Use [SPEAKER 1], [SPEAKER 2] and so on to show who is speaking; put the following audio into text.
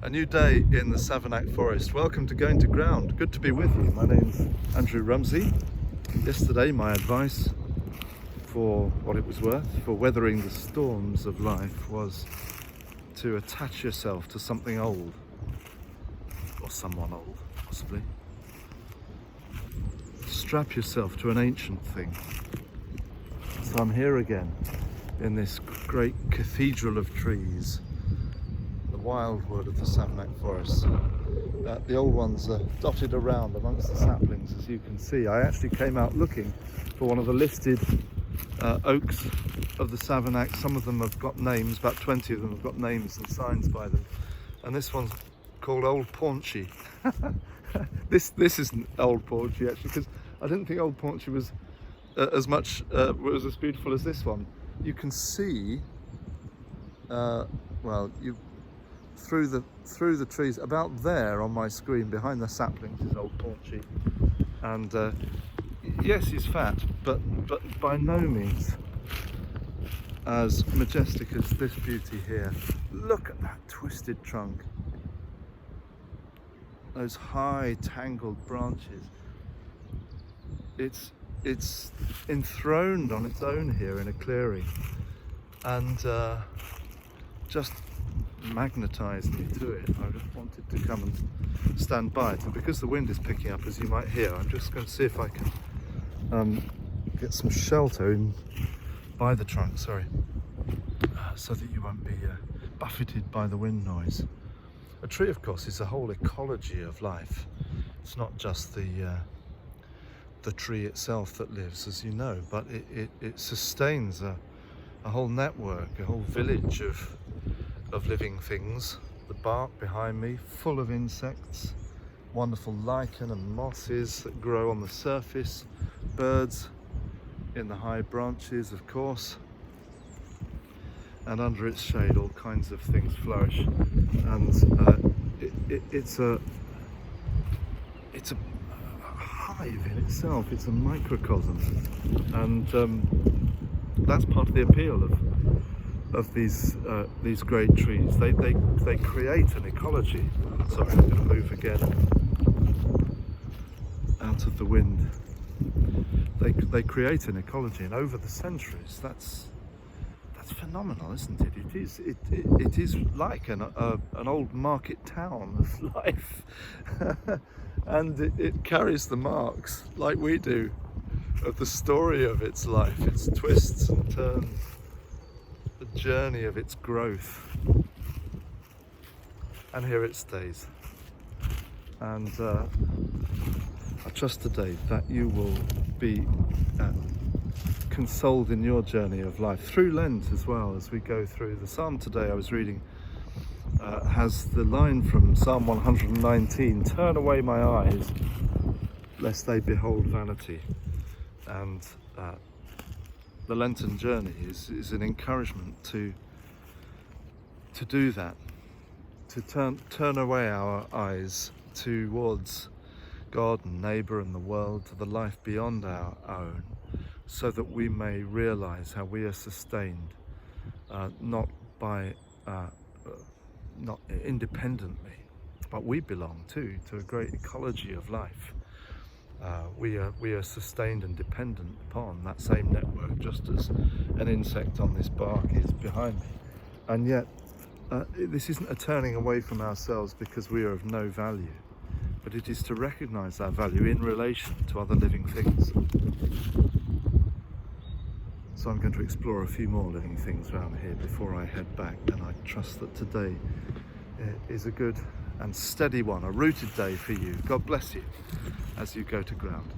[SPEAKER 1] A new day in the Savernake Forest. Welcome to Going to Ground. Good to be with you. My name's Andrew Rumsey. Yesterday my advice, for what it was worth, for weathering the storms of life, was to attach yourself to something old, or someone old possibly. Strap yourself to an ancient thing. So I'm here again in this great cathedral of trees, the wildwood of the Savernake Forest. The old ones are dotted around amongst the saplings, as you can see. I actually came out looking for one of the listed oaks of the Savernake. Some of them have got names, about 20 of them have got names and signs by them. And this one's called Old Paunchy. This isn't Old Paunchy actually, because I didn't think Old Paunchy was was as beautiful as this one. You can see, through the trees about there on my screen behind the saplings is Old Paunchy, and yes, he's fat, but by no means as majestic as this beauty here. Look at that twisted trunk, those high tangled branches. It's enthroned on its own here in a clearing, and just magnetized me to it. I just wanted to come and stand by it, and because the wind is picking up, as you might hear, I'm just going to see if I can get some shelter by the trunk, so that you won't be buffeted by the wind noise. A tree, of course, is a whole ecology of life. It's not just the tree itself that lives, as you know, but it sustains a whole network, a whole village of living things. The bark behind me, full of insects, wonderful lichen and mosses that grow on the surface, birds in the high branches, of course, and under its shade all kinds of things flourish. And it's a hive in itself. It's a microcosm, and that's part of the appeal of these great trees. They create an ecology. Sorry, I'm going to move again out of the wind. They create an ecology, and over the centuries, that's phenomenal, isn't it? It is like an old market town of life. And it carries the marks, like we do, of the story of its life, its twists and turns, the journey of its growth. And here it stays. And I trust today that you will be consoled in your journey of life, through Lent as well, as we go through. The psalm today I was reading has the line from Psalm 119, "Turn away my eyes, lest they behold vanity." And the Lenten journey is an encouragement to do that, to turn away our eyes towards God and neighbour and the world, to the life beyond our own, so that we may realise how we are sustained, not independently, but we belong to a great ecology of life. We are sustained and dependent upon that same network, just as an insect on this bark is behind me. And yet, this isn't a turning away from ourselves because we are of no value, but it is to recognise our value in relation to other living things. So I'm going to explore a few more living things around here before I head back, and I trust that today is a good and steady one, a rooted day for you. God bless you as you go to ground.